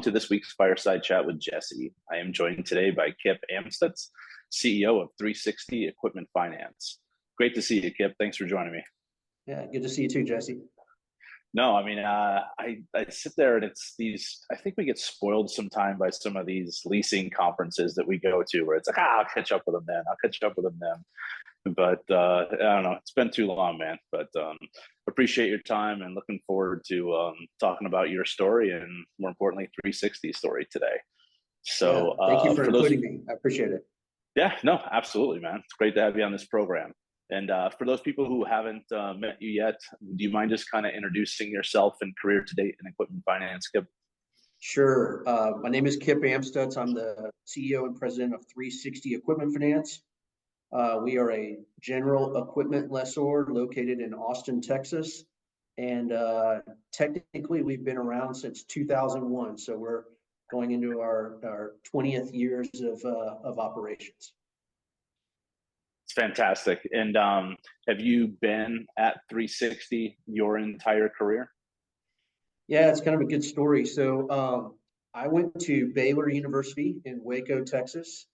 to this week's Fireside Chat with Jesse. I am joined today by Kip Amstutz, CEO of 360 Equipment Finance. Great to see you, Kip. Thanks for joining me. Yeah, good to see you too, Jesse. No, I mean, I sit there and it's these, I think we get spoiled sometime by some of these leasing conferences that we go to where it's like, I'll catch up with them then. I'll catch up with them then. But I don't know, it's been too long, man. But appreciate your time and looking forward to talking about your story and more importantly, 360 story today. So thank you for including me. I appreciate it. Yeah, no, absolutely, man. It's great to have you on this program. And for those people who haven't met you yet, do you mind just kind of introducing yourself and career to date in equipment finance, Kip? Sure. My name is Kip Amstutz. I'm the CEO and president of 360 Equipment Finance. We are a general equipment lessor located in Austin, Texas. And technically, we've been around since 2001. So we're going into our 20th years of operations. It's fantastic. And have you been at 360 your entire career? Yeah, it's kind of a good story. So I went to Baylor University in Waco, Texas,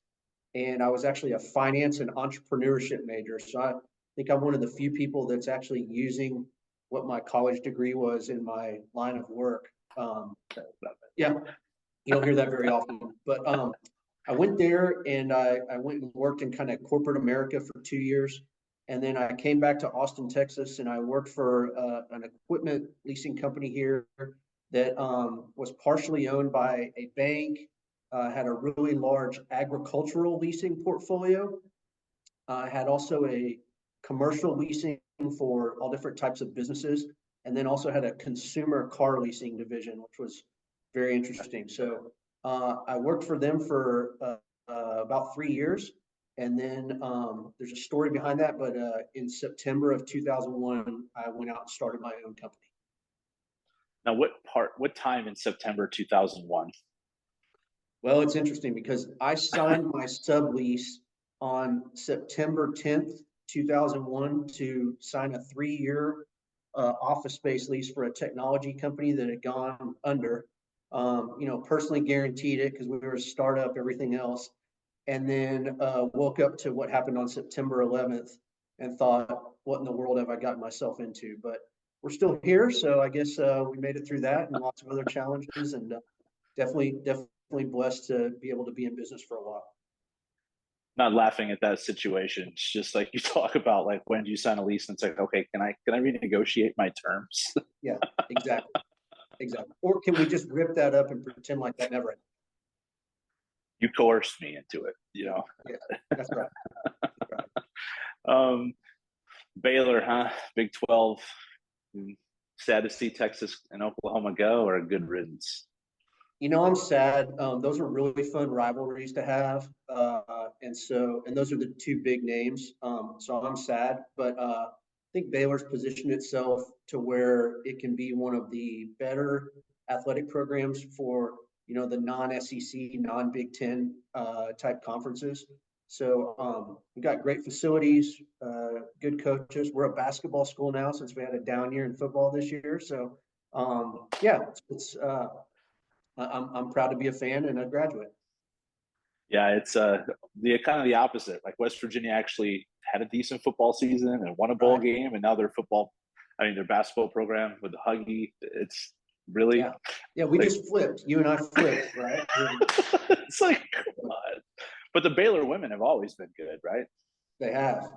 and I was actually a finance and entrepreneurship major. So I think I'm one of the few people that's actually using what my college degree was in my line of work. Yeah, you don't hear that very often. But I went there and I went and worked in kind of corporate America for 2 years. And then I came back to Austin, Texas, and I worked for an equipment leasing company here that was partially owned by a bank, had a really large agricultural leasing portfolio, had also a commercial leasing for all different types of businesses, and then also had a consumer car leasing division, which was very interesting. So I worked for them for about 3 years. And then there's a story behind that. But in September of 2001, I went out and started my own company. Now, what time in September 2001? Well, it's interesting because I signed my sublease on September 10th, 2001 to sign a 3-year office space lease for a technology company that had gone under. Personally guaranteed it because we were a startup, everything else. And then woke up to what happened on September 11th and thought, what in the world have I gotten myself into? But we're still here. So I guess we made it through that and lots of other challenges, and definitely blessed to be able to be in business for a while. Not laughing at that situation. It's just like you talk about, like, when do you sign a lease? And it's like, okay, can I renegotiate my terms? Yeah, exactly. Or can we just rip that up and pretend like that never happened? You coerced me into it, Yeah, that's right. Baylor, huh? Big 12. Sad to see Texas and Oklahoma go, or a good riddance? I'm sad. Those are really fun rivalries to have, and those are the two big names. So I'm sad, but I think Baylor's positioned itself to where it can be one of the better athletic programs for the non-SEC, non-Big Ten type conferences. So we've got great facilities, good coaches. We're a basketball school now since we had a down year in football this year. So I'm proud to be a fan and a graduate. Yeah, it's the kind of the opposite. Like West Virginia actually had a decent football season and won a bowl game, and now their basketball program with the Huggy, it's really we just flipped. You and I flipped, right? It's like, come on. But the Baylor women have always been good, right? They have.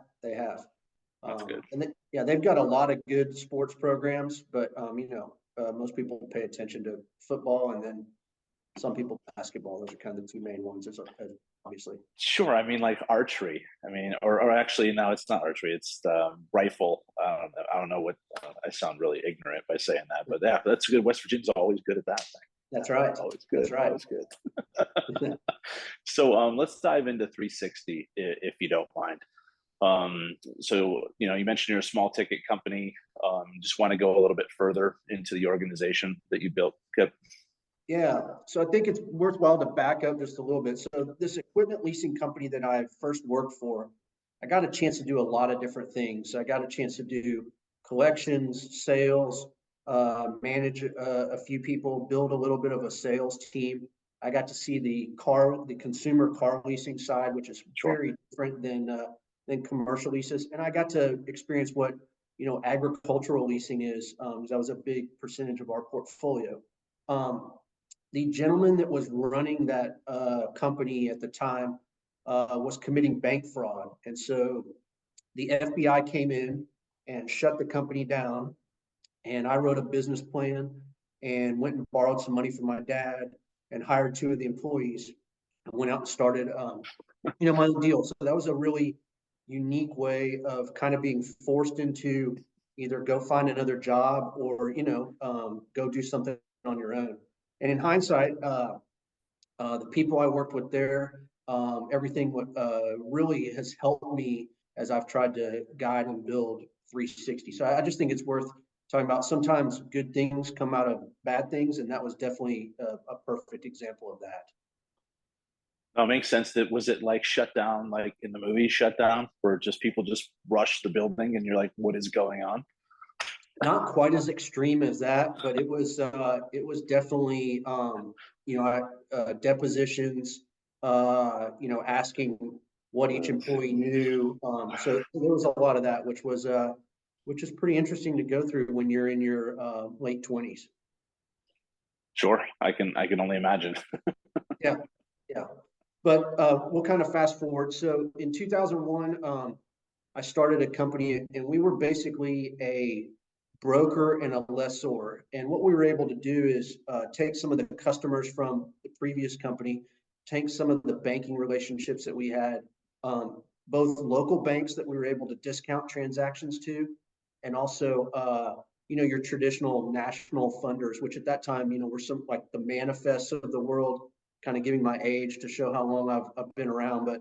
That's good. And they've got a lot of good sports programs, but most people pay attention to football, and then some people basketball. Those are kind of the two main ones, obviously. Sure. I mean, like archery. I mean, or actually, no, it's not archery. It's rifle. I don't know what. I sound really ignorant by saying that, but yeah, that's good. West Virginia's always good at that thing. That's right. Always good. That's right. Always good. So let's dive into 360 if you don't mind. So you mentioned you're a small ticket company. Just want to go a little bit further into the organization that you built. Yep. Yeah, so I think it's worthwhile to back up just a little bit. So this equipment leasing company that I first worked for, I got a chance to do a lot of different things. I got a chance to do collections, sales, manage a few people, build a little bit of a sales team. I got to see the consumer car leasing side, which is Sure. very different than commercial leases. And I got to experience what, agricultural leasing is, because that was a big percentage of our portfolio. The gentleman that was running that company at the time was committing bank fraud. And so the FBI came in and shut the company down. And I wrote a business plan and went and borrowed some money from my dad and hired two of the employees. I went out and started, my own deal. So that was a really unique way of kind of being forced into either go find another job or, go do something on your own. And in hindsight, the people I worked with there, everything really has helped me as I've tried to guide and build 360. So I just think it's worth talking about. Sometimes good things come out of bad things, and that was definitely a perfect example of that. No, it makes sense. That was it like shut down, like in the movie Shut Down, where just people just rush the building, and you're like, what is going on? Not quite as extreme as that, but it was definitely depositions, asking what each employee knew. So there was a lot of that, which is pretty interesting to go through when you're in your late 20s. Sure, I can only imagine. Yeah, yeah. But we'll kind of fast forward. So in 2001, I started a company, and we were basically a broker and a lessor. And what we were able to do is take some of the customers from the previous company, take some of the banking relationships that we had, both local banks that we were able to discount transactions to, and also, your traditional national funders, which at that time, were some like the manifests of the world, kind of giving my age to show how long I've been around. But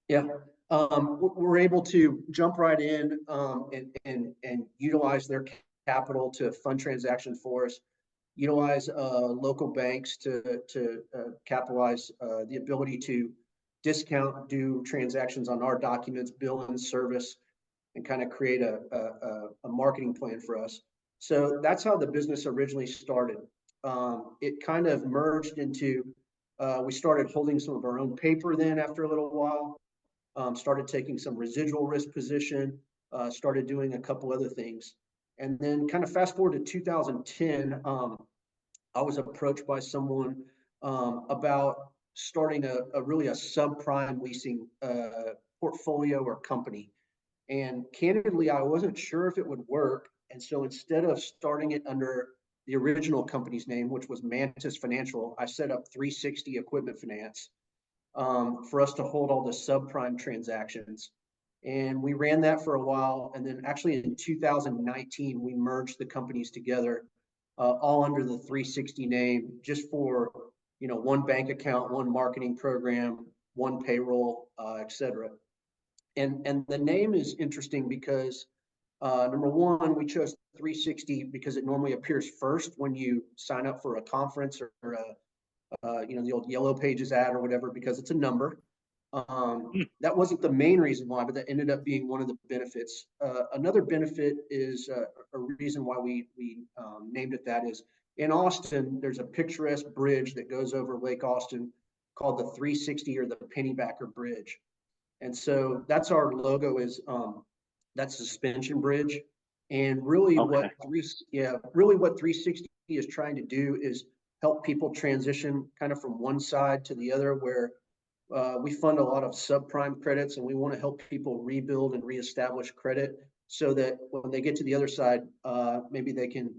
yeah, we're able to jump right in and utilize their capital to fund transactions for us, utilize local banks to capitalize the ability to discount, do transactions on our documents, bill and service, and kind of create a marketing plan for us. So that's how the business originally started. It kind of merged into, we started holding some of our own paper then after a little while, started taking some residual risk position, started doing a couple other things. And then kind of fast forward to 2010, I was approached by someone about starting a really a subprime leasing portfolio or company. And candidly, I wasn't sure if it would work. And so instead of starting it under the original company's name, which was Mantis Financial, I set up 360 Equipment Finance for us to hold all the subprime transactions. And we ran that for a while. And then actually in 2019, we merged the companies together, all under the 360 name, just for, one bank account, one marketing program, one payroll, et cetera. And the name is interesting because number one, we chose 360 because it normally appears first when you sign up for a conference or the old Yellow Pages ad or whatever, because it's a number. That wasn't the main reason why, but that ended up being one of the benefits. Another benefit is a reason why we named it that is in Austin, there's a picturesque bridge that goes over Lake Austin called the 360 or the Pennybacker Bridge. And so that's our logo is that suspension bridge. And really Okay. what 360 is trying to do is help people transition kind of from one side to the other, where we fund a lot of subprime credits, and we want to help people rebuild and reestablish credit so that when they get to the other side, maybe they can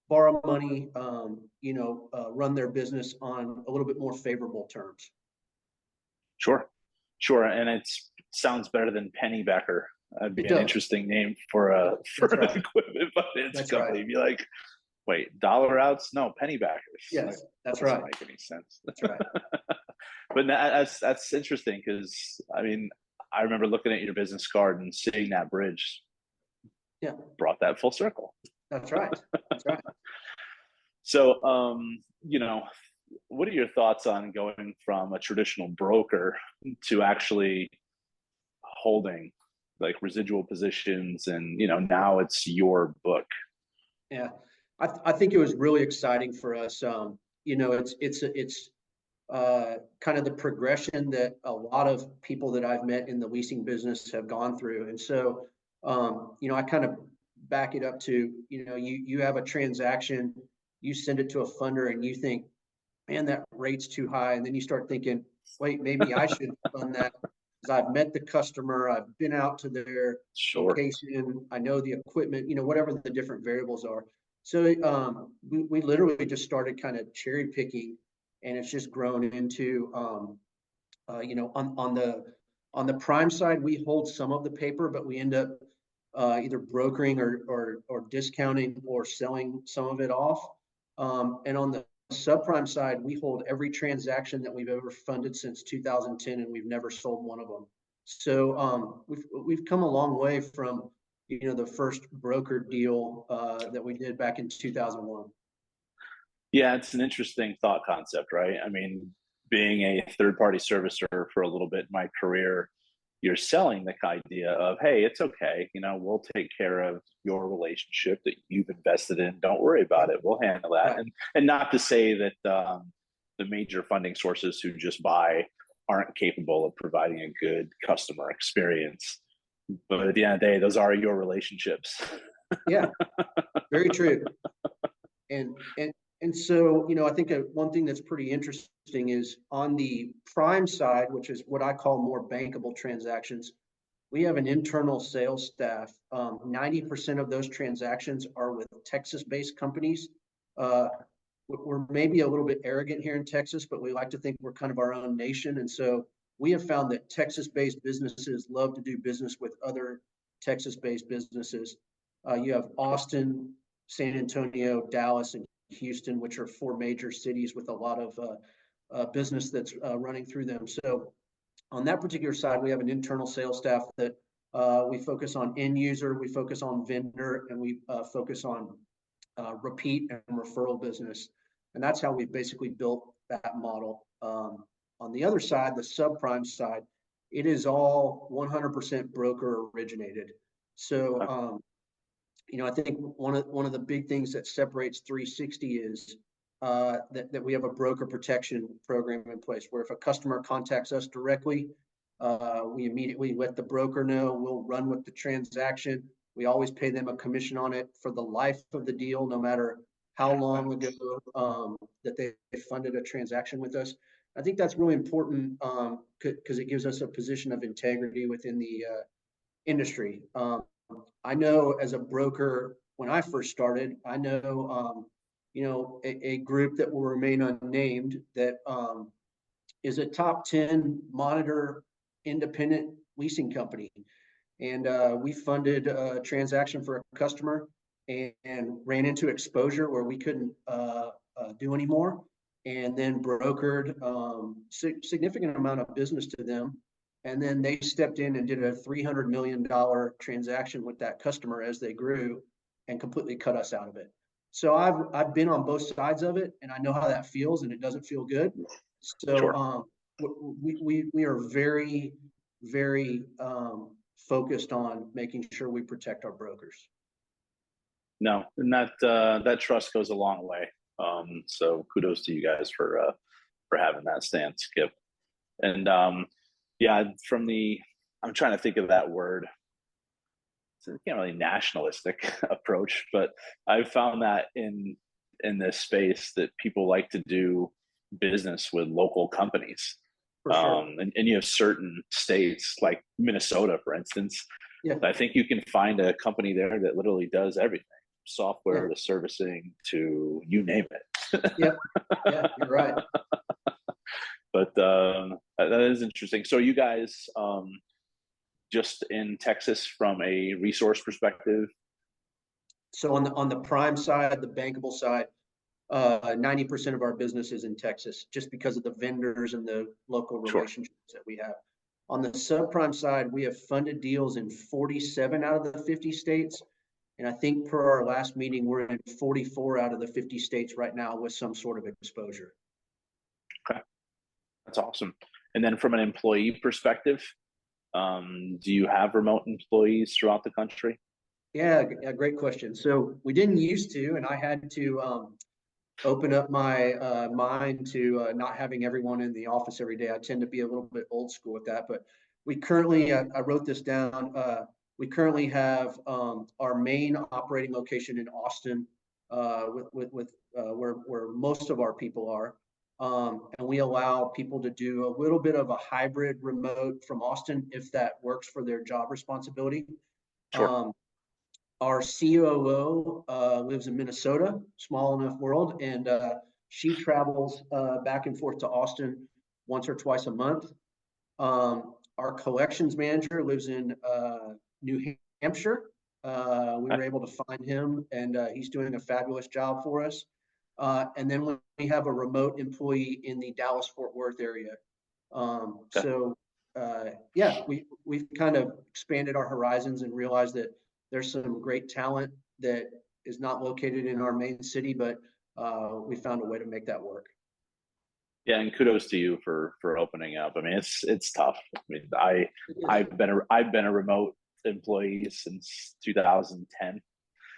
borrow money, run their business on a little bit more favorable terms. Sure, and it sounds better than Pennybacker. That'd be an interesting name for an equipment finance company. Right. Be like, wait, dollar outs? No, Pennybackers. Yes, like, that's right. Doesn't make any sense. That's right. But that's interesting because I remember looking at your business card and seeing that bridge. Yeah, brought that full circle. That's right. That's right. So, what are your thoughts on going from a traditional broker to actually holding like residual positions and, now it's your book? Yeah, I think it was really exciting for us. Kind of the progression that a lot of people that I've met in the leasing business have gone through. And so, I kind of back it up to, you have a transaction, you send it to a funder and you think, man, that rate's too high. And then you start thinking, wait, maybe I should fund that because I've met the customer, I've been out to their Sure. location, I know the equipment, whatever the different variables are. So we literally just started kind of cherry picking, and it's just grown into on the prime side, we hold some of the paper, but we end up either brokering or discounting or selling some of it off. And on the subprime side, we hold every transaction that we've ever funded since 2010, and we've never sold one of them. So we've come a long way from the first broker deal that we did back in 2001. Yeah, it's an interesting thought concept, right? I mean, being a third party servicer for a little bit in my career, you're selling the idea of, hey, it's okay. We'll take care of your relationship that you've invested in. Don't worry about it. We'll handle that. Right. And not to say that the major funding sources who just buy aren't capable of providing a good customer experience. But at the end of the day, those are your relationships. Yeah, very true. And so, I think one thing that's pretty interesting is on the prime side, which is what I call more bankable transactions, we have an internal sales staff. 90% of those transactions are with Texas-based companies. We're maybe a little bit arrogant here in Texas, but we like to think we're kind of our own nation. And so we have found that Texas-based businesses love to do business with other Texas-based businesses. You have Austin, San Antonio, Dallas, and Houston, which are four major cities with a lot of business that's running through them. So on that particular side, we have an internal sales staff that we focus on end user, we focus on vendor, and we focus on repeat and referral business. And that's how we basically built that model. On the other side, the subprime side, it is all 100% broker originated. So, I think one of the big things that separates 360 is that we have a broker protection program in place where if a customer contacts us directly, we immediately let the broker know. We'll run with the transaction. We always pay them a commission on it for the life of the deal, no matter how long ago that they funded a transaction with us. I think that's really important because it gives us a position of integrity within the industry. I know as a broker, when I first started, I know, a group that will remain unnamed that is a top 10 monitor independent leasing company. And we funded a transaction for a customer and ran into exposure where we couldn't do anymore, and then brokered significant amount of business to them. And then they stepped in and did a $300 million transaction with that customer as they grew and completely cut us out of it. So I've been on both sides of it, and I know how that feels, and it doesn't feel good. So Sure. we are very, very focused on making sure we protect our brokers. No, and that trust goes a long way. So kudos to you guys for having that stance, Kip. And yeah, I'm trying to think of that word. It's can't really nationalistic approach, but I've found that in this space that people like to do business with local companies. For sure. And you have certain states like Minnesota, for instance. Yeah. I think you can find a company there that literally does everything, software Yeah. to servicing to you name it. Yeah. Yeah. You're right. But that is interesting. So you guys just in Texas from a resource perspective? So on the prime side, the bankable side, 90% of our business is in Texas, just because of the vendors and the local Sure. relationships that we have. On the subprime side, we have funded deals in 47 out of the 50 states. And I think per our last meeting, we're in 44 out of the 50 states right now with some sort of exposure. Okay, that's awesome. And then from an employee perspective, do you have remote employees throughout the country? Yeah, great question. So we didn't used to, and I had to open up my mind to not having everyone in the office every day. I tend to be a little bit old school with that, but we currently, I wrote this down. We currently have our main operating location in Austin, where most of our people are. And we allow people to do a little bit of a hybrid remote from Austin if that works for their job responsibility. Sure. Our COO lives in Minnesota, small enough world, and she travels back and forth to Austin once or twice a month. Our collections manager lives in New Hampshire. We were able to find him, and he's doing a fabulous job for us. And then we have a remote employee in the Dallas-Fort Worth area. Okay. So yeah, we've kind of expanded our horizons and realized that there's some great talent that is not located in our main city, but we found a way to make that work. Yeah, and kudos to you for opening up. I mean, it's tough. I mean, It is. I've been a remote employee since 2010,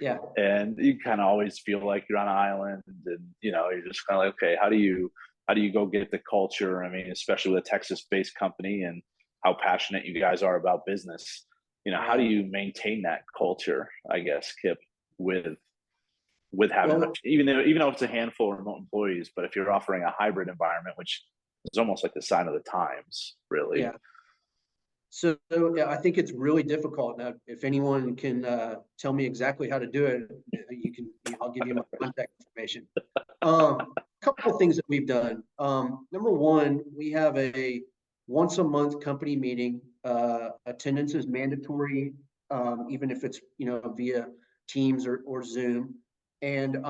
Yeah. and you kind of always feel like you're on an island, and you're just kind of like, okay, how do you go get the culture? I mean, especially with a Texas-based company and how passionate you guys are about business. How do Yeah. you maintain that culture? I guess, Kip, with having Well, even though it's a handful of remote employees, but if you're offering a hybrid environment, which is almost like the sign of the times, really. yeah. So yeah, I think it's really difficult. Now, if anyone can tell me exactly how to do it, I'll give you my contact information. Couple of things that we've done. Number one, we have a once a month company meeting. Attendance is mandatory, even if it's via Teams or Zoom. And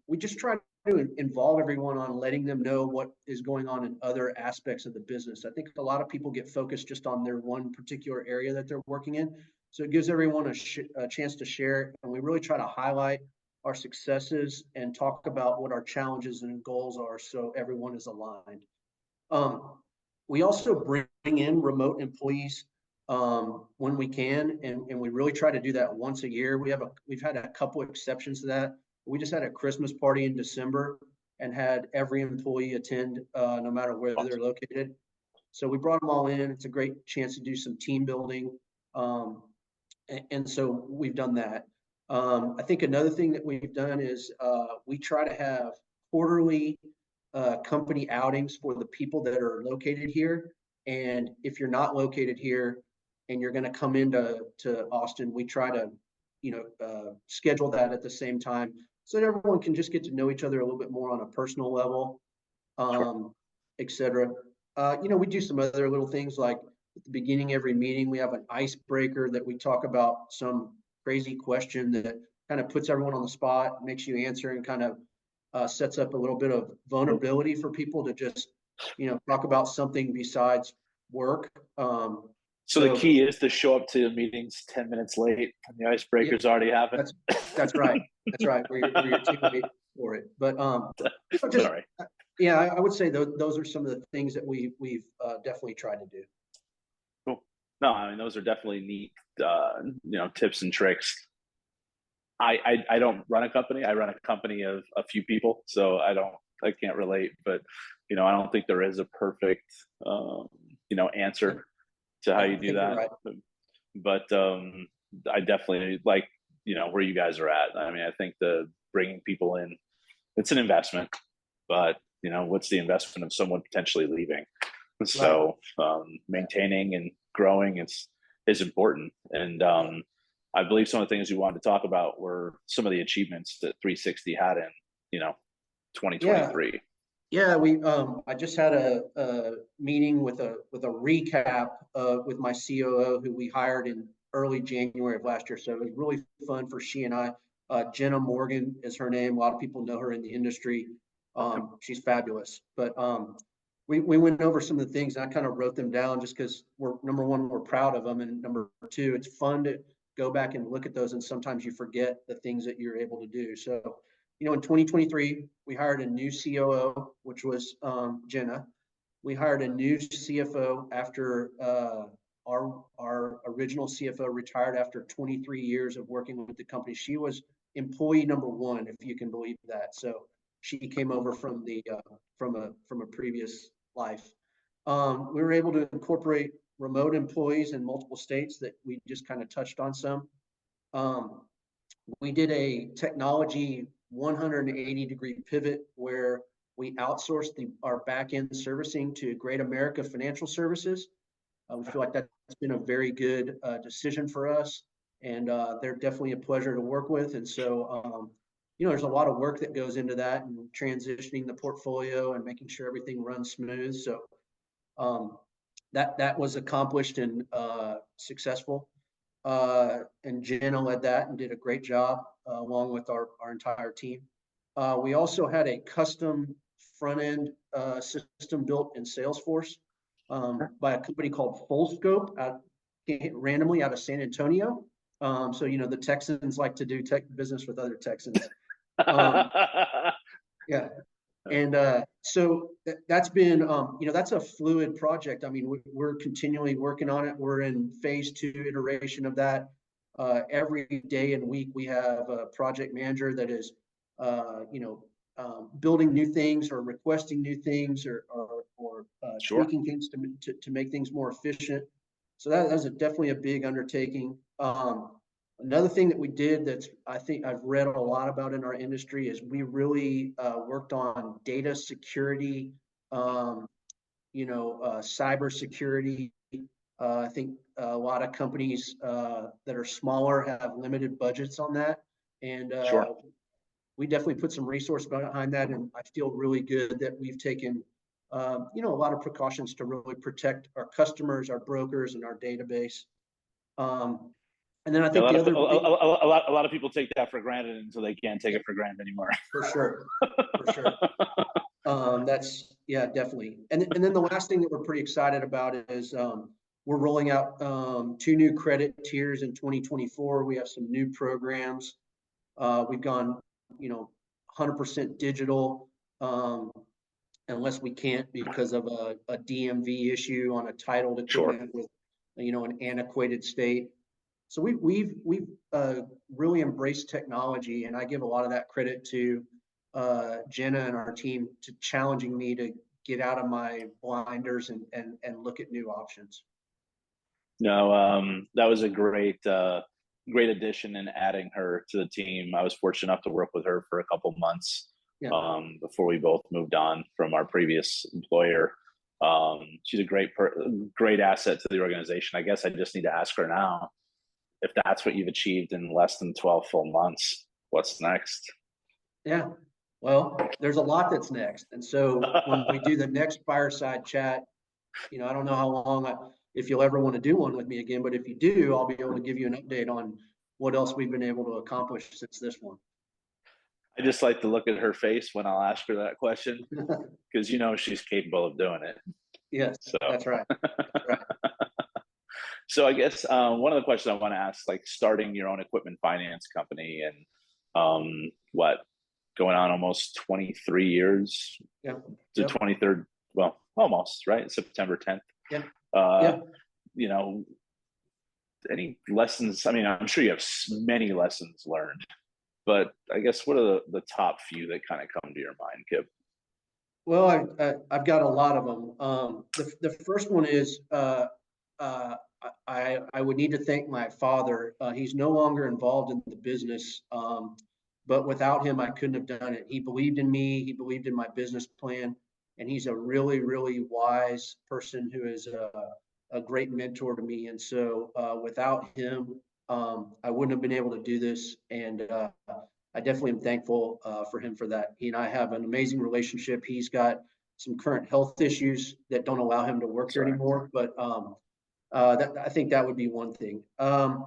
we just try to involve everyone on letting them know what is going on in other aspects of the business. I think a lot of people get focused just on their one particular area that they're working in. So it gives everyone a chance to share. And we really try to highlight our successes and talk about what our challenges and goals are so everyone is aligned. Um, we also bring in remote employees when we can, and we really try to do that once a year. We've had a couple exceptions to that. We just had a Christmas party in December and had every employee attend, no matter where they're located. So we brought them all in. It's a great chance to do some team building, and so we've done that. I think another thing that we've done is we try to have quarterly company outings for the people that are located here. And if you're not located here and you're going to come into Austin, we try to, schedule that at the same time so that everyone can just get to know each other a little bit more on a personal level, Sure. et cetera. We do some other little things like at the beginning of every meeting, we have an icebreaker that we talk about some crazy question that kind of puts everyone on the spot, makes you answer, and kind of sets up a little bit of vulnerability for people to just, talk about something besides work. So the So key is to show up to meetings 10 minutes late and the yeah, icebreakers already happened. that's right. That's right. We're too late for it. But just Sorry. yeah, I would say those are some of the things that we've definitely tried to do. Cool. No, I mean, those are definitely neat, tips and tricks. I don't run a company. I run a company of a few people, so I can't relate, but I don't think there is a perfect, answer to how Yeah, you I do think you're that. right. But I definitely like, where you guys are at. I mean, I think the bringing people in, it's an investment, but what's the investment of someone potentially leaving? Right. So maintaining and growing is important. And I believe some of the things we wanted to talk about were some of the achievements that 360 had in, Yeah. 2023. Yeah, I just had a meeting with a recap with my COO who we hired in early January of last year. So it was really fun for she and I. Jenna Morgan is her name. A lot of people know her in the industry. She's fabulous. But we went over some of the things and I kind of wrote them down just because number one, we're proud of them. And number two, it's fun to go back and look at those. And sometimes you forget the things that you're able to do. So in 2023, we hired a new COO, which was Jenna. We hired a new CFO after our original CFO retired after 23 years of working with the company. She was employee number one, if you can believe that. So she came over from the from a previous life. We were able to incorporate remote employees in multiple states that we just kind of touched on some. We did a technology 180-degree pivot where we outsourced our back-end servicing to Great America Financial Services. We feel like that's been a very good decision for us, and they're definitely a pleasure to work with. And so, there's a lot of work that goes into that and transitioning the portfolio and making sure everything runs smooth. So that was accomplished and successful. And Jenna led that and did a great job along with our entire team. We also had a custom front-end system built in Salesforce by a company called Fullscope randomly out of San Antonio. So, the Texans like to do tech business with other Texans. Yeah. And so that's been, that's a fluid project. I mean, we're continually working on it. We're in phase 2 iteration of that. Every day and week, we have a project manager that is, building new things or requesting new things or Sure. tweaking things to make things more efficient. So that's definitely a big undertaking. Another thing that we did that's I think I've read a lot about in our industry is we really worked on data security, cyber security. I think a lot of companies that are smaller have limited budgets on that, and Sure. we definitely put some resource behind that. And I feel really good that we've taken, a lot of precautions to really protect our customers, our brokers, and our database. And then I think a lot of people take that for granted until they can't take it for granted anymore. For sure. That's definitely. And then the last thing that we're pretty excited about is we're rolling out 2 new credit tiers in 2024. We have some new programs. We've gone, 100% digital, unless we can't because of a DMV issue on a titled equipment with, an antiquated state. So we've really embraced technology, and I give a lot of that credit to Jenna and our team to challenging me to get out of my blinders and look at new options. No, that was a great addition in adding her to the team. I was fortunate enough to work with her for a couple months before we both moved on from our previous employer. She's a great asset to the organization. I guess I just need to ask her now, if that's what you've achieved in less than 12 full months, what's next? Yeah, well, there's a lot that's next. And so when we do the next Fireside chat, I don't know how long, if you'll ever want to do one with me again, but if you do, I'll be able to give you an update on what else we've been able to accomplish since this one. I just like to look at her face when I'll ask her that question, because she's capable of doing it. Yes, so. That's right. That's right. So I guess one of the questions I want to ask, like starting your own equipment finance company and going on almost 23 years to 23rd, well, almost, right? September 10th. Yeah. Any lessons? I mean, I'm sure you have many lessons learned, but I guess what are the top few that kind of come to your mind, Kip? Well, I've got a lot of them. The first one is I would need to thank my father. He's no longer involved in the business, but without him, I couldn't have done it. He believed in me. He believed in my business plan, and he's a really, really wise person who is a great mentor to me. And so without him, I wouldn't have been able to do this. And I definitely am thankful for him for that. He and I have an amazing relationship. He's got some current health issues that don't allow him to work here anymore, but I think that would be one thing. I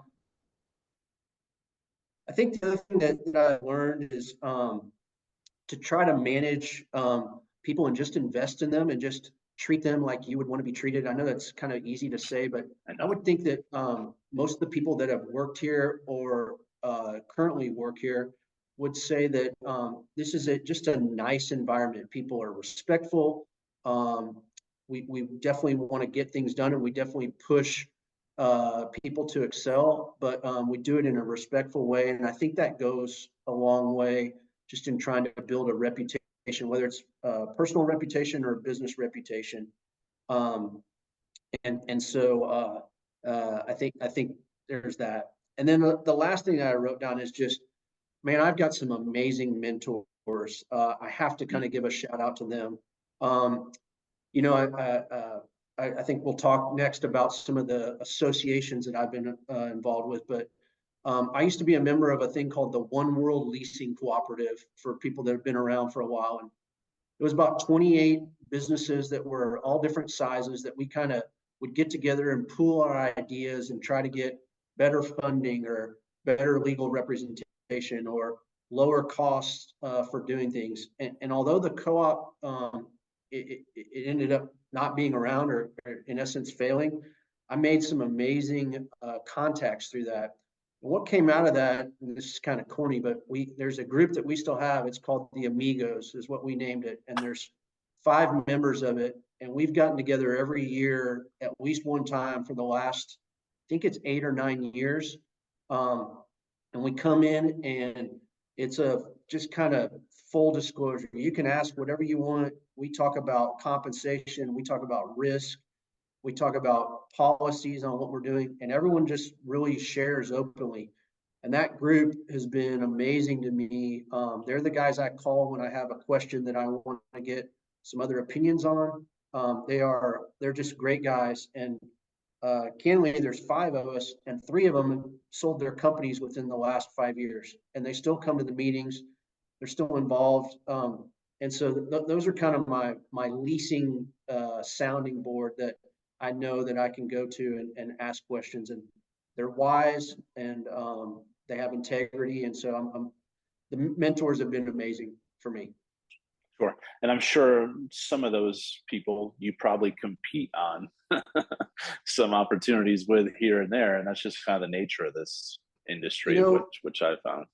think the other thing that I learned is to try to manage people and just invest in them and just treat them like you would want to be treated. I know that's kind of easy to say, but I would think that most of the people that have worked here or currently work here would say that this is just a nice environment. People are respectful. We definitely want to get things done, and we definitely push people to excel, but we do it in a respectful way. And I think that goes a long way just in trying to build a reputation, whether it's a personal reputation or a business reputation. Um, and so I think there's that. And then the last thing that I wrote down is just, man, I've got some amazing mentors. I have to kind of give a shout out to them. Um, you know, I think we'll talk next about some of the associations that I've been involved with, but I used to be a member of a thing called the One World Leasing Cooperative for people that have been around for a while. And it was about 28 businesses that were all different sizes that we kind of would get together and pool our ideas and try to get better funding or better legal representation or lower costs for doing things. And although the co-op, it ended up not being around or in essence failing, I made some amazing contacts through that. And what came out of that, and this is kind of corny, but there's a group that we still have. It's called the Amigos, is what we named it. And there's 5 members of it. And we've gotten together every year at least one time for the last, I think it's 8 or 9 years. And we come in and it's a just kind of full disclosure. You can ask whatever you want. We talk about compensation. We talk about risk. We talk about policies on what we're doing, and everyone just really shares openly. And that group has been amazing to me. They're the guys I call when I have a question that I want to get some other opinions on. They're just great guys. And candidly, there's 5 of us, and 3 of them sold their companies within the last 5 years, and they still come to the meetings. They're still involved. And so those are kind of my leasing sounding board that I know that I can go to and ask questions, and they're wise and they have integrity. And so the mentors have been amazing for me. Sure. And I'm sure some of those people you probably compete on some opportunities with here and there. And that's just kind of the nature of this industry, which I found.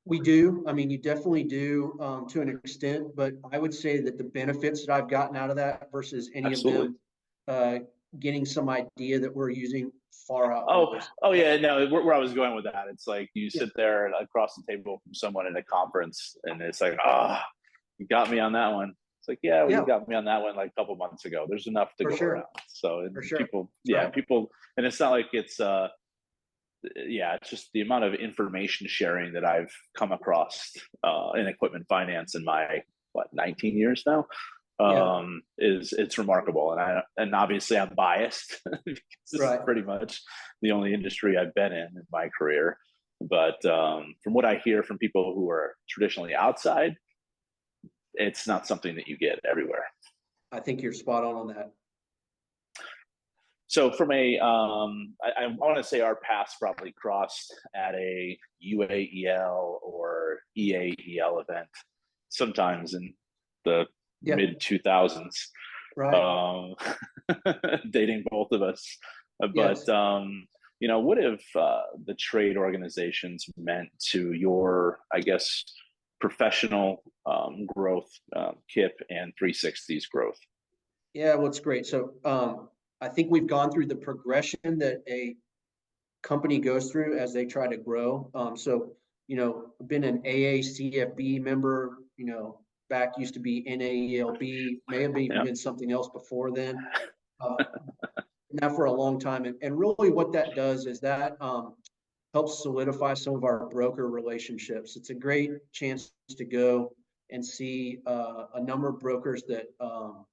We do. I mean, you definitely do to an extent, but I would say that the benefits that I've gotten out of that versus any Absolutely. of them getting some idea that we're using far out. Oh yeah, no, where I was going with that, it's like you sit there across the table from someone in a conference and it's like, you got me on that one. It's like, yeah, well, you got me on that one like a couple months ago. There's enough to go around. So people, people, and it's not like it's it's just the amount of information sharing that I've come across in equipment finance in my 19 years now. It's remarkable, and obviously I'm biased because this is pretty much the only industry I've been in my career. But from what I hear from people who are traditionally outside, it's not something that you get everywhere. I think you're spot on that. So from I want to say our paths probably crossed at a UAEL or EAEL event sometimes in the mid 2000s, dating both of us. But what have the trade organizations meant to your, I guess, professional growth, KIP and 360's growth? Yeah, well, it's great. So I think we've gone through the progression that a company goes through as they try to grow. So, been an AACFB member, back used to be NAELB, may have even been something else before then. Now for a long time. And really what that does is that helps solidify some of our broker relationships. It's a great chance to go and see a number of brokers that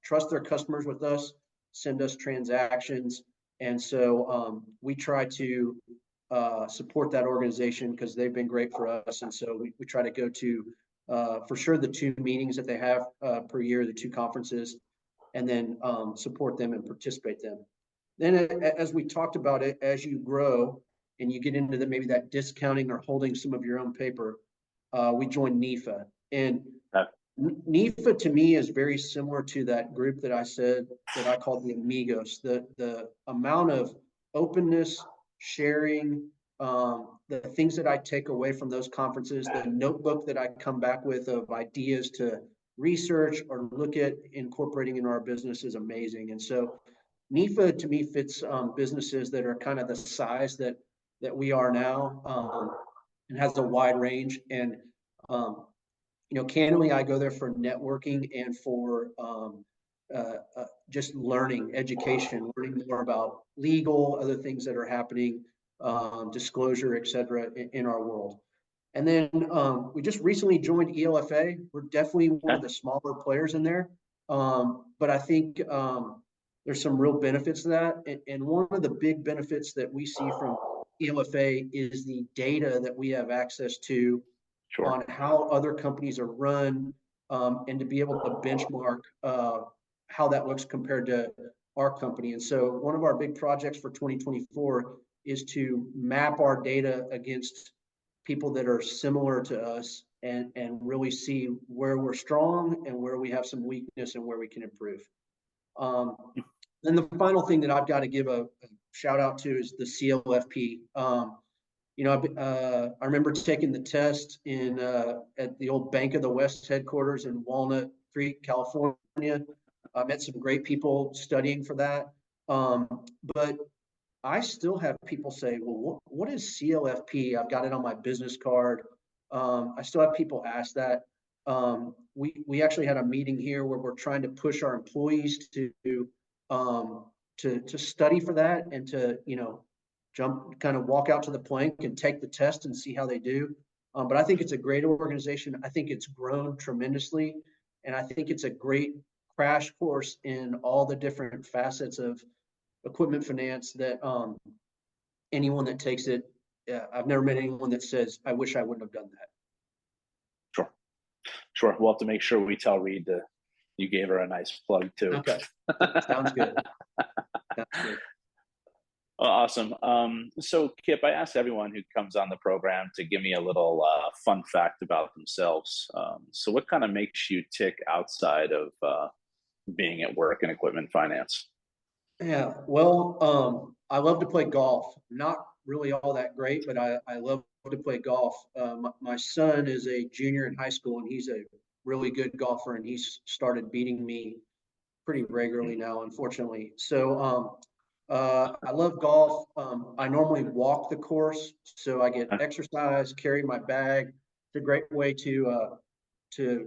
trust their customers with us, send us transactions. And so we try to support that organization because they've been great for us. And so we try to go to, for sure, the 2 meetings that they have per year, the 2 conferences, and then support them and participate them. Then as we talked about it, as you grow and you get into maybe that discounting or holding some of your own paper, we joined NEFA. And NEFA to me is very similar to that group that I said that I called the Amigos. The amount of openness, sharing, the things that I take away from those conferences, the notebook that I come back with of ideas to research or look at incorporating in our business is amazing. And so NIFA to me fits businesses that are kind of the size that we are now, and has a wide range. And candidly, I go there for networking and for just learning, education, learning more about legal, other things that are happening, disclosure, et cetera, in our world. And then we just recently joined ELFA. We're definitely one of the smaller players in there. But I think there's some real benefits to that. And one of the big benefits that we see from ELFA is the data that we have access to on how other companies are run, and to be able to benchmark how that looks compared to our company. And so one of our big projects for 2024 is to map our data against people that are similar to us, and really see where we're strong and where we have some weakness and where we can improve. Then the final thing that I've got to give a shout out to is the CLFP. I remember taking the test at the old Bank of the West headquarters in Walnut Creek, California. I met some great people studying for that. But I still have people say, well, what is CLFP? I've got it on my business card. I still have people ask that. We actually had a meeting here where we're trying to push our employees to study for that, and to, kind of walk out to the plank and take the test and see how they do. But I think it's a great organization. I think it's grown tremendously. And I think it's a great crash course in all the different facets of equipment finance that anyone that takes it, I've never met anyone that says, I wish I wouldn't have done that. Sure. We'll have to make sure we tell Reed that you gave her a nice plug too. Okay. Sounds good. Sounds good. Awesome. So Kip, I asked everyone who comes on the program to give me a little fun fact about themselves. So what kind of makes you tick outside of being at work in equipment finance? Yeah, well, I love to play golf. Not really all that great, but I love to play golf. My son is a junior in high school, and he's a really good golfer, and he's started beating me pretty regularly now, unfortunately. So I love golf. I normally walk the course, so I get exercise, carry my bag. It's a great way to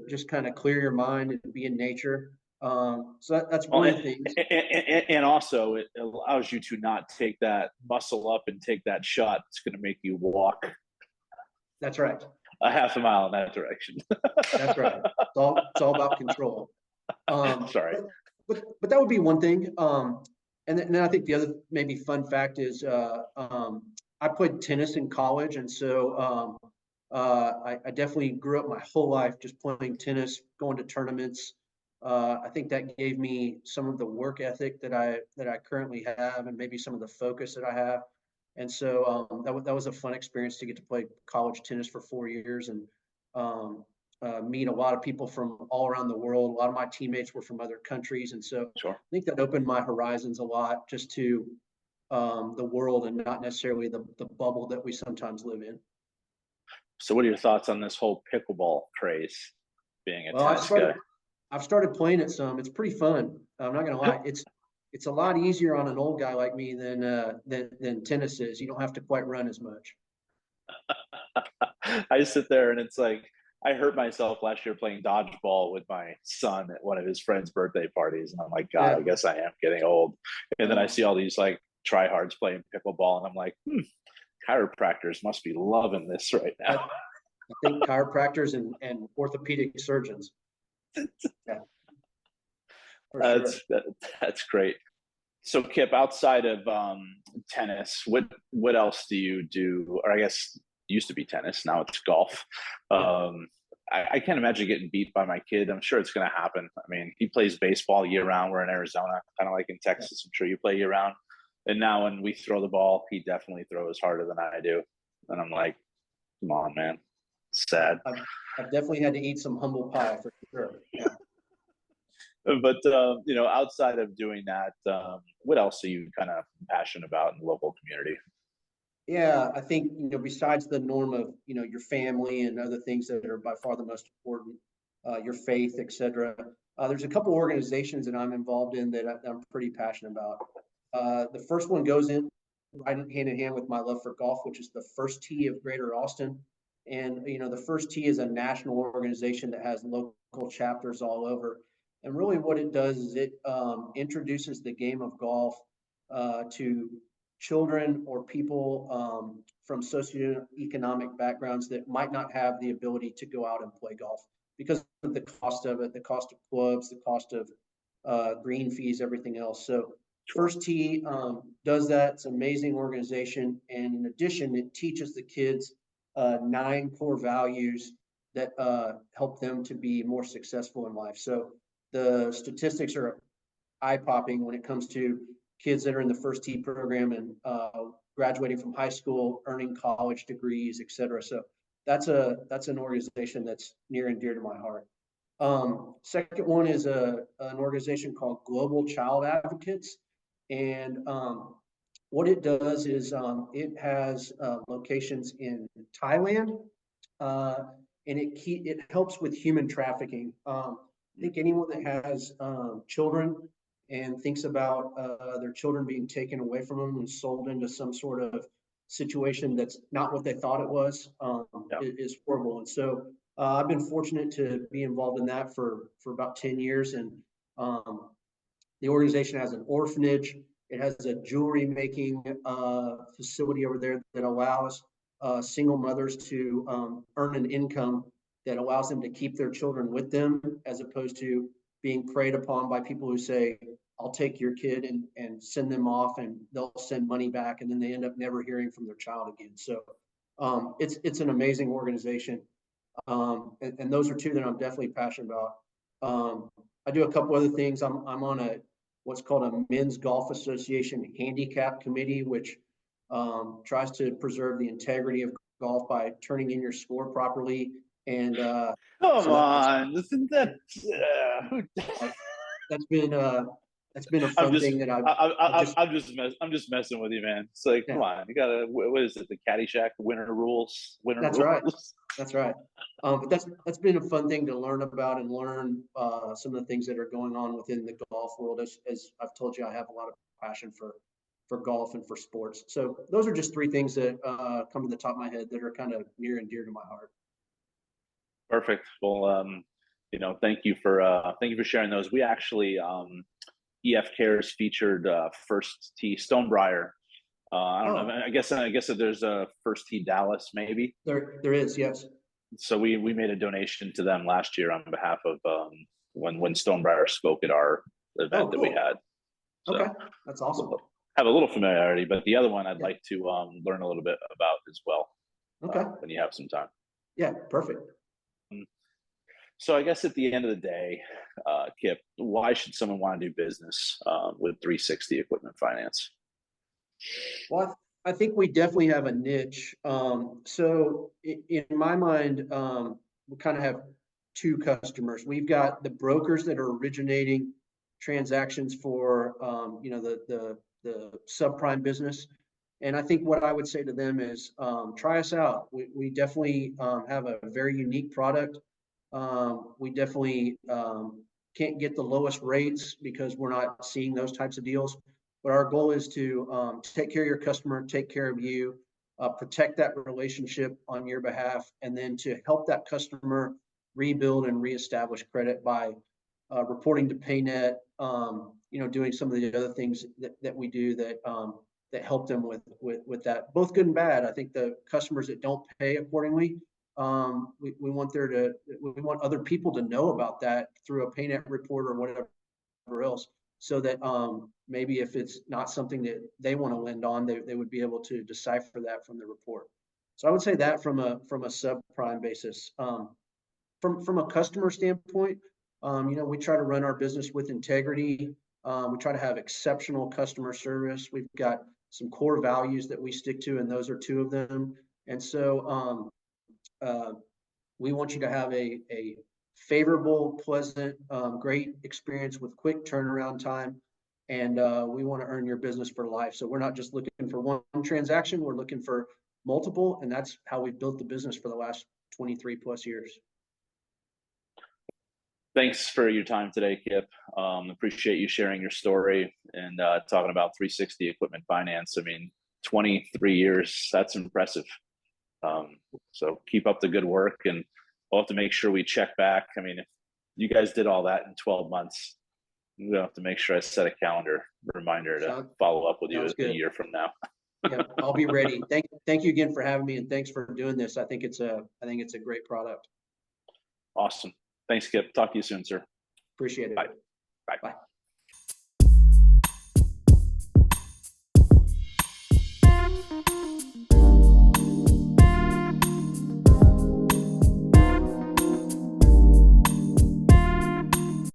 just kind of clear your mind and be in nature. So that's one of the things. And also it allows you to not take that muscle up and take that shot. It's going to make you walk. That's right. A half a mile in that direction. That's right. It's all about control. Sorry. But that would be one thing. And then I think the other maybe fun fact is I played tennis in college. And so I definitely grew up my whole life just playing tennis, going to tournaments. I think that gave me some of the work ethic that I currently have, and maybe some of the focus that I have. And so that was a fun experience to get to play college tennis for 4 years, and meet a lot of people from all around the world. A lot of my teammates were from other countries. And so I think that opened my horizons a lot, just to the world, and not necessarily the bubble that we sometimes live in. So what are your thoughts on this whole pickleball craze, being a tennis guy? I've started playing it some. It's pretty fun. I'm not gonna lie. It's a lot easier on an old guy like me than tennis is. You don't have to quite run as much. I sit there and it's like, I hurt myself last year playing dodgeball with my son at one of his friend's birthday parties. And I'm like, God, I guess I am getting old. And then I see all these like tryhards playing pickleball, and I'm like, chiropractors must be loving this right now. I think chiropractors and orthopedic surgeons. Yeah, that's great. So Kip, outside of tennis, what else do you do? Or I guess it used to be tennis, now it's golf. I can't imagine getting beat by my kid. I'm sure it's going to happen. I mean, he plays baseball year round. We're in Arizona, kind of like in Texas. I'm sure you play year round. And now when we throw the ball, he definitely throws harder than I do. And I'm like, come on, man. It's sad. I've definitely had to eat some humble pie for sure. Yeah. But outside of doing that, what else are you kind of passionate about in the local community? Yeah, I think, besides the norm of, your family and other things that are by far the most important, your faith, et cetera. There's a couple organizations that I'm involved in that I'm pretty passionate about. The first one goes in right hand in hand with my love for golf, which is the First Tee of Greater Austin. And the First Tee is a national organization that has local chapters all over. And really, what it does is it introduces the game of golf to children or people from socioeconomic backgrounds that might not have the ability to go out and play golf because of the cost of it, the cost of clubs, the cost of green fees, everything else. So First Tee does that. It's an amazing organization. And in addition, it teaches the kids 9 core values that help them to be more successful in life. So the statistics are eye-popping when it comes to kids that are in the First Tee program and graduating from high school, earning college degrees, et cetera. So that's an organization that's near and dear to my heart. Second one is an organization called Global Child Advocates. And what it does is it has locations in Thailand, and it helps with human trafficking. I think anyone that has children and thinks about their children being taken away from them and sold into some sort of situation that's not what they thought it was is horrible. And so I've been fortunate to be involved in that for about 10 years. And the organization has an orphanage. It has a jewelry making facility over there that allows single mothers to earn an income that allows them to keep their children with them, as opposed to being preyed upon by people who say, I'll take your kid and send them off, and they'll send money back, and then they end up never hearing from their child again. So it's an amazing organization. And those are two that I'm definitely passionate about. I do a couple other things. I'm on what's called a Men's Golf Association handicap committee, which tries to preserve the integrity of golf by turning in your score properly. And come on, isn't that? That's been a fun thing that I'm just messing with you, man. It's like, come on, you gotta. What is it? The Caddyshack winner rules. That's right. That's right. But that's been a fun thing to learn about and learn some of the things that are going on within the golf world. As I've told you, I have a lot of passion for golf and for sports. So those are just 3 things that come to the top of my head that are kind of near and dear to my heart. Perfect. Well, thank you for sharing those. We actually EF Cares featured First Tee Stonebriar. I don't know. I guess that there's a First Tee Dallas, maybe. There is, yes. So we made a donation to them last year on behalf of when Stonebriar spoke at our event that we had. So okay, that's awesome. Have a little familiarity, but the other one I'd like to learn a little bit about as well. Okay. When you have some time. Yeah, perfect. So I guess at the end of the day, Kip, why should someone want to do business with 360 Equipment Finance? Well, I think we definitely have a niche. So in my mind, we kind of have 2 customers. We've got the brokers that are originating transactions for the subprime business. And I think what I would say to them is try us out. We definitely have a very unique product. We definitely can't get the lowest rates because we're not seeing those types of deals. But our goal is to take care of your customer, take care of you, protect that relationship on your behalf, and then to help that customer rebuild and reestablish credit by reporting to PayNet, doing some of the other things that we do that help them with that, both good and bad. I think the customers that don't pay accordingly, we want other people to know about that through a PayNet report or whatever else, so that maybe if it's not something that they want to lend on, they would be able to decipher that from the report. So I would say that from a subprime basis. From a customer standpoint, we try to run our business with integrity. We try to have exceptional customer service. We've got some core values that we stick to, and those are 2 of them. And so we want you to have a favorable, pleasant, great experience with quick turnaround time. And we want to earn your business for life. So we're not just looking for one transaction, we're looking for multiple. And that's how we've built the business for the last 23 plus years. Thanks for your time today, Kip. Appreciate you sharing your story and talking about 360 equipment finance. I mean, 23 years, that's impressive. So keep up the good work, and we'll have to make sure we check back. I mean, if you guys did all that in 12 months, we'll have to make sure I set a calendar reminder to follow up with you a year from now. Yeah, I'll be ready. Thank you again for having me, and thanks for doing this. I think it's a great product. Awesome. Thanks, Kip. Talk to you soon, sir. Appreciate it. Bye. Bye. Bye.